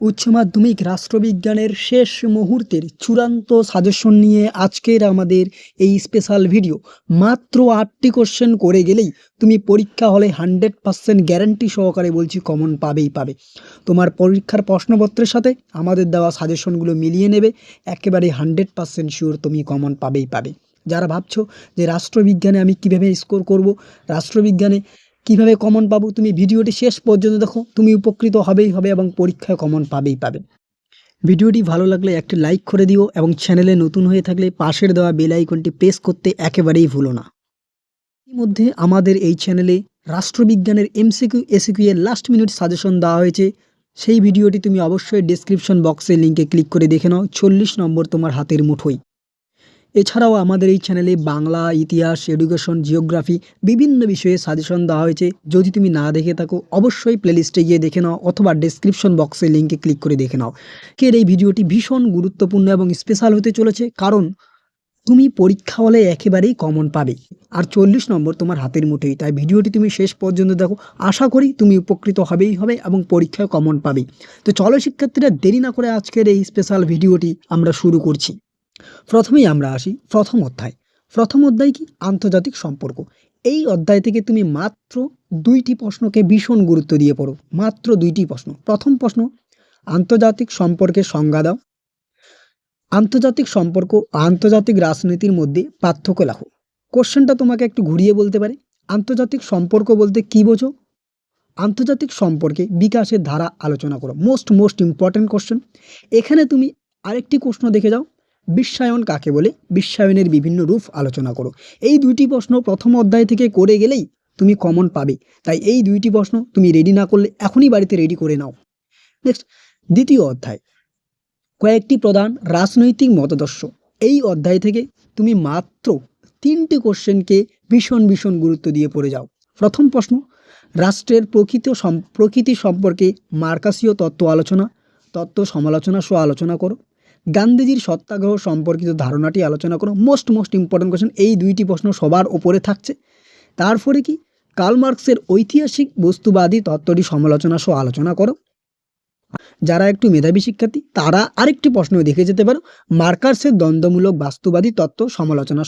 উচ্চ মাধ্যমিক রাষ্ট্রবিজ্ঞানের শেষ মুহূর্তের চূড়ান্ত সাজেশন নিয়ে আজকের আমাদের এই স্পেশাল ভিডিও। মাত্র 8টি কোশ্চেন করে গেলেই তুমি পরীক্ষা হলে 100% গ্যারান্টি সহকারে বলছি কমন পাবেই পাবে। তোমার পরীক্ষার প্রশ্নপত্রের সাথে আমাদের দেওয়া সাজেশনগুলো মিলিয়ে নেবে, একেবারে 100% শিওর তুমি কমন পাবেই পাবে। যারা ভাবছো যে রাষ্ট্রবিজ্ঞানে আমি কিভাবে স্কোর করব, রাষ্ট্রবিজ্ঞানে কিভাবে কমন পাবো, তুমি ভিডিওটি শেষ পর্যন্ত দেখো, তুমি উপকৃত হবেই হবে এবং পরীক্ষায় কমন পাবেই পাবে। ভিডিওটি ভালো লাগলে একটি লাইক করে দিও এবং চ্যানেলে নতুন হয়ে থাকলে পাশের দেওয়া বেল আইকনটি প্রেস করতে একেবারেই ভুলো না। ইতিমধ্যে আমাদের এই চ্যানেলে রাষ্ট্রবিজ্ঞানের এমসিকিউ এসিকিউ এর লাস্ট মিনিট সাজেশন দেওয়া হয়েছে। সেই ভিডিওটি তুমি অবশ্যই ডেসক্রিপশন বক্সে লিঙ্কে ক্লিক করে দেখে নাও। 40 নম্বর তোমার হাতের মুঠোয়। এছাড়াও আমাদের এই চ্যানেলে বাংলা, ইতিহাস, এডুকেশন, জিওগ্রাফি বিভিন্ন বিষয়ে সাজেশন দেওয়া হয়েছে। যদি তুমি না দেখে থাকো অবশ্যই প্লেলিস্টে গিয়ে দেখে নাও অথবা ডেসক্রিপশন বক্সে লিঙ্কে ক্লিক করে দেখে নাও। এই ভিডিওটি ভীষণ গুরুত্বপূর্ণ এবং স্পেশাল হতে চলেছে, কারণ তুমি পরীক্ষা হলে একেবারেই কমন পাবে আর 40 নম্বর তোমার হাতের মুঠোয়। তাই ভিডিওটি তুমি শেষ পর্যন্ত দেখো, আশা করি তুমি উপকৃত হবেই হবে এবং পরীক্ষায় কমন পাবে। তো চলো শিক্ষার্থীরা, দেরি না করে আজকের এই স্পেশাল ভিডিওটি আমরা শুরু করছি। প্রথমেই আমরা আসি প্রথম অধ্যায়। প্রথম অধ্যায় কি? আন্তর্জাতিক সম্পর্ক। এই অধ্যায় থেকে তুমি মাত্র 2টি প্রশ্নকে ভীষণ গুরুত্ব দিয়ে পড়ো। মাত্র 2টি প্রশ্ন। প্রথম প্রশ্ন, আন্তর্জাতিক সম্পর্কের সংজ্ঞা দাও। আন্তর্জাতিক সম্পর্ক ও আন্তর্জাতিক রাজনীতির মধ্যে পার্থক্য লেখো। কোশ্চেনটা তোমাকে একটু ঘুরিয়ে বলতে পারে, আন্তর্জাতিক সম্পর্ক বলতে কি বোঝো? আন্তর্জাতিক সম্পর্কে বিকাশের ধারা আলোচনা করো। Most important question. এখানে তুমি আরেকটি প্রশ্ন দেখে যাও, বিশ্বায়ন কাকে বলে? বিশ্বায়নের বিভিন্ন রূপ আলোচনা করো। এই 2টি প্রশ্ন প্রথম অধ্যায় থেকে করে গেলেই তুমি কমন পাবে। তাই এই 2টি প্রশ্ন তুমি রেডি না করলে এখনই বাড়িতে রেডি করে নাও। নেক্সট, দ্বিতীয় অধ্যায়, কয়েকটি প্রধান রাজনৈতিক মতাদর্শ। এই অধ্যায় থেকে তুমি মাত্র 3টি কোশ্চেনকে ভীষণ গুরুত্ব দিয়ে পড়ে যাও। প্রথম প্রশ্ন, রাষ্ট্রের প্রকৃতি সম্পর্কে মার্কাসীয় তত্ত্ব সমালোচনা সহ আলোচনা করো। গান্ধীজির সত্যাগ্রহ সম্পর্কিত ধারণাটি আলোচনা করো। Most important question. এই 2টি প্রশ্ন সবার ওপরে থাকছে। তারপরে কি? কার্ল মার্কসের ঐতিহাসিক বস্তুবাদী তত্ত্বটি সমালোচনা সহ আলোচনা করো। যারা একটু মেধাবী শিক্ষার্থী তারা আরেকটি প্রশ্ন দেখে যেতে পারো, মার্কাসের দ্বন্দ্বমূলক বাস্তববাদী তত্ত্ব সমালোচনা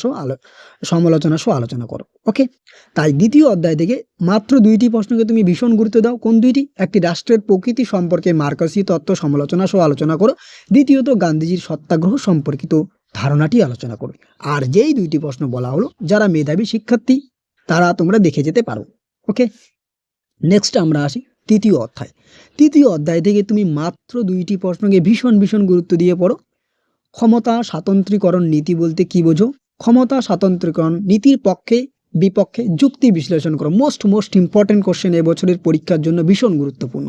সহ আলোচনা করো। ওকে, তাই দ্বিতীয় অধ্যায় থেকে মাত্র 2টি প্রশ্নকে তুমি ভীষণ গুরুত্ব দাও। কোন 2টি? একটি, রাষ্ট্রের প্রকৃতি সম্পর্কে মার্কাসী তত্ত্ব সমালোচনা সহ আলোচনা করো। দ্বিতীয়ত, গান্ধীজির সত্যাগ্রহ সম্পর্কিত ধারণাটি আলোচনা করো। আর যেই 2টি প্রশ্ন বলা হলো, যারা মেধাবী শিক্ষার্থী তারা তোমরা দেখে যেতে পারো। ওকে, নেক্সট আমরা আসি তৃতীয় অধ্যায়। তৃতীয় অধ্যায় থেকে তুমি মাত্র 2টি প্রশ্নকে ভীষণ গুরুত্ব দিয়ে পড়ো। ক্ষমতা স্বাতন্ত্রীকরণ নীতি বলতে কি বোঝো? ক্ষমতা স্বাতন্ত্রীকরণ নীতির পক্ষে বিপক্ষে যুক্তি বিশ্লেষণ করো। মোস্ট ইম্পর্টেন্ট কোশ্চেন এবছরের পরীক্ষার জন্য ভীষণ গুরুত্বপূর্ণ।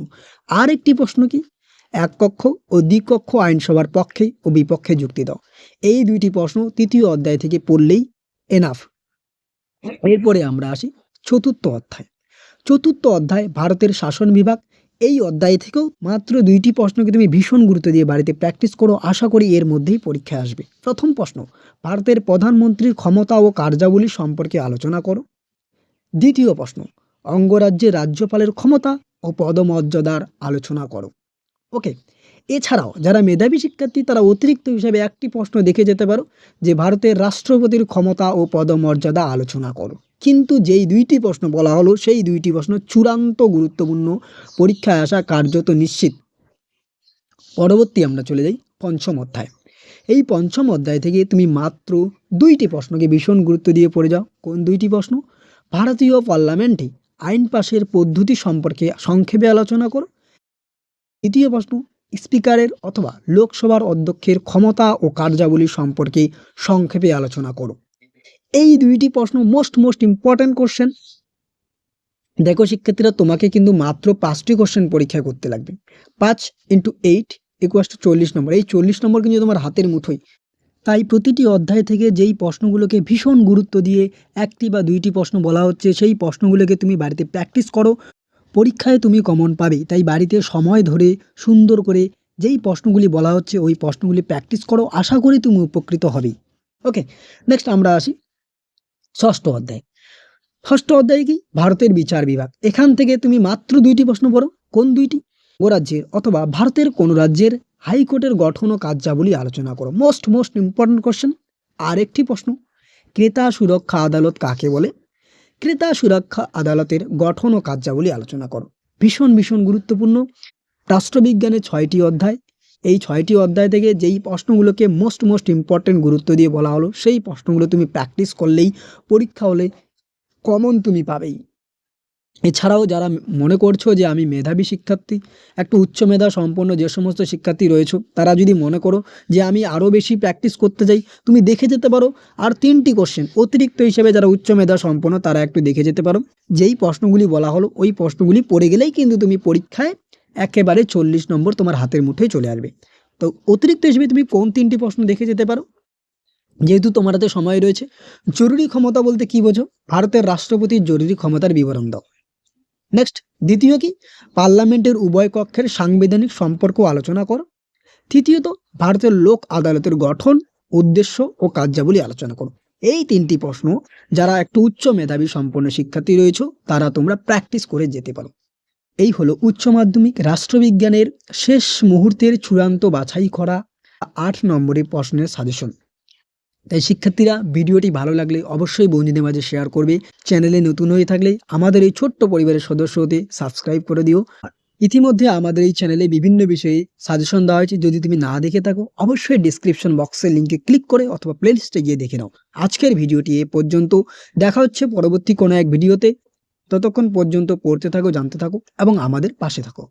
আর একটি প্রশ্ন কি? এক কক্ষ ও দ্বিকক্ষ আইনসভার পক্ষে ও বিপক্ষে যুক্তি দাও। এই 2টি প্রশ্ন তৃতীয় অধ্যায় থেকে পড়লেই এনাফ। এরপরে আমরা আসি চতুর্থ অধ্যায়। চতুর্থ অধ্যায়, ভারতের শাসন বিভাগ। এই অধ্যায় থেকেও মাত্র 2টি প্রশ্নকে তুমি ভীষণ গুরুত্ব দিয়ে বাড়িতে প্র্যাকটিস করো। আশা করি এর মধ্যেই পরীক্ষায় আসবে। প্রথম প্রশ্ন, ভারতের প্রধানমন্ত্রীর ক্ষমতা ও কার্যাবলী সম্পর্কে আলোচনা করো। দ্বিতীয় প্রশ্ন, অঙ্গরাজ্যের রাজ্যপালের ক্ষমতা ও পদমর্যাদার আলোচনা করো। ওকে, এছাড়াও যারা মেধাবী শিক্ষার্থী তারা অতিরিক্ত হিসাবে একটি প্রশ্ন দেখে যেতে পারো, যে ভারতের রাষ্ট্রপতির ক্ষমতা ও পদমর্যাদা আলোচনা করো। কিন্তু যেই 2টি প্রশ্ন বলা হলো সেই 2টি প্রশ্ন চূড়ান্ত গুরুত্বপূর্ণ, পরীক্ষায় আসা কার্যত নিশ্চিত। পরবর্তী আমরা চলে যাই পঞ্চম অধ্যায়। এই পঞ্চম অধ্যায় থেকে তুমি মাত্র 2টি প্রশ্নকে ভীষণ গুরুত্ব দিয়ে পড়ে যাও। কোন 2টি প্রশ্ন? ভারতীয় পার্লামেন্টে আইন পাশের পদ্ধতি সম্পর্কে সংক্ষেপে আলোচনা করো। দ্বিতীয় প্রশ্ন, স্পিকারের অথবা লোকসভার অধ্যক্ষের ক্ষমতা ও কার্যাবলী সম্পর্কে সংক্ষেপে আলোচনা করো। এই 2টি প্রশ্ন মোস্ট ইম্পর্টেন্ট কোশ্চেন। দেখো শিক্ষার্থীরা, তোমাকে কিন্তু মাত্র 5টি কোশ্চেন পরীক্ষা করতে লাগবে। 5 × 8 = 40 নম্বর। এই 40 নম্বর কিন্তু তোমার হাতের মুঠোয়। তাই প্রতিটি অধ্যায় থেকে যেই প্রশ্নগুলোকে ভীষণ গুরুত্ব দিয়ে একটি বা 2টি প্রশ্ন বলা হচ্ছে সেই প্রশ্নগুলোকে তুমি বাড়িতে প্র্যাকটিস করো। পরীক্ষায় তুমি কমন পাবে। তাই বাড়িতে সময় ধরে সুন্দর করে যেই প্রশ্নগুলি বলা হচ্ছে ওই প্রশ্নগুলি প্র্যাকটিস করো। আশা করি তুমি উপকৃত হবেই। ওকে, নেক্সট আমরা আসি ষষ্ঠ অধ্যায়। ষষ্ঠ অধ্যায় কি? ভারতের বিচার বিভাগ। এখান থেকে তুমি মাত্র 2টি প্রশ্ন পড়ো। কোন 2টি? রাজ্যের অথবা ভারতের কোন রাজ্যের হাইকোর্টের গঠন ও কার্যাবলী আলোচনা করো। Most important question. আরেকটি প্রশ্ন, ক্রেতা সুরক্ষা আদালত কাকে বলে? ক্রেতা সুরক্ষা আদালতের গঠন ও কার্যাবলী আলোচনা করো। ভীষণ গুরুত্বপূর্ণ। রাষ্ট্রবিজ্ঞানের 6টি অধ্যায়, এই 6টি অধ্যায় থেকে যেই প্রশ্নগুলোকে মোস্ট ইম্পর্টেন্ট গুরুত্ব দিয়ে বলা হলো, সেই প্রশ্নগুলো তুমি প্র্যাকটিস করলেই পরীক্ষা হলে কমন তুমি পাবেই। এছাড়াও যারা মনে করছো যে আমি মেধাবী শিক্ষার্থী, একটু উচ্চ মেধা সম্পন্ন যে সমস্ত শিক্ষার্থী রয়েছে, তারা যদি মনে করো যে আমি আরও বেশি প্র্যাকটিস করতে চাই, তুমি দেখে যেতে পারো আর 3টি কোশ্চেন অতিরিক্ত হিসেবে যারা উচ্চ মেধা সম্পন্ন তারা একটু দেখে যেতে পারো। যেই প্রশ্নগুলি বলা হলো ওই প্রশ্নগুলি পড়ে গেলেই কিন্তু তুমি পরীক্ষায় একেবারে 40 নম্বর তোমার হাতের মুঠোয় চলে আসবে। তো অতিরিক্ত হিসেবে তুমি কোন 3টি প্রশ্ন দেখে যেতে পারো? যেহেতু তোমার হাতে সময় রয়েছে, জরুরি ক্ষমতা বলতে কি বোঝো? ভারতের রাষ্ট্রপতির জরুরি ক্ষমতার বিবরণ দাও। নেক্সট, দ্বিতীয় কি? পার্লামেন্টের উভয় কক্ষের সাংবিধানিক সম্পর্ক আলোচনা করো। তৃতীয়ত, ভারতের লোক আদালতের গঠন, উদ্দেশ্য ও কার্যাবলী আলোচনা করো। এই 3টি প্রশ্ন যারা একটু উচ্চ মেধাবী সম্পন্ন শিক্ষার্থী রয়েছে তারা তোমরা প্র্যাকটিস করে যেতে পারো। এই হলো উচ্চ মাধ্যমিক রাষ্ট্রবিজ্ঞানের শেষ মুহূর্তের চূড়ান্ত বাছাই করা 8 নম্বরের প্রশ্নের সাজেশন। তাই শিক্ষার্থীরা, ভিডিওটি ভালো লাগলে অবশ্যই বন্ধুদের মাঝে শেয়ার করবে। চ্যানেলে নতুন হয়ে থাকলে আমাদের এই ছোট্ট পরিবারের সদস্য হতে সাবস্ক্রাইব করে দিও। ইতিমধ্যে আমাদের এই চ্যানেলে বিভিন্ন বিষয়ে সাজেশন দেওয়া হয়েছে, যদি তুমি না দেখে থাকো অবশ্যই ডিসক্রিপশন বক্সের লিঙ্কে ক্লিক করে অথবা প্লেলিস্টে গিয়ে দেখে নাও। আজকের ভিডিওটি এ পর্যন্ত, দেখা হচ্ছে পরবর্তী কোনো এক ভিডিওতে। ততক্ষণ পর্যন্ত পড়তে থাকো, জানতে থাকো এবং আমাদের পাশে থাকো।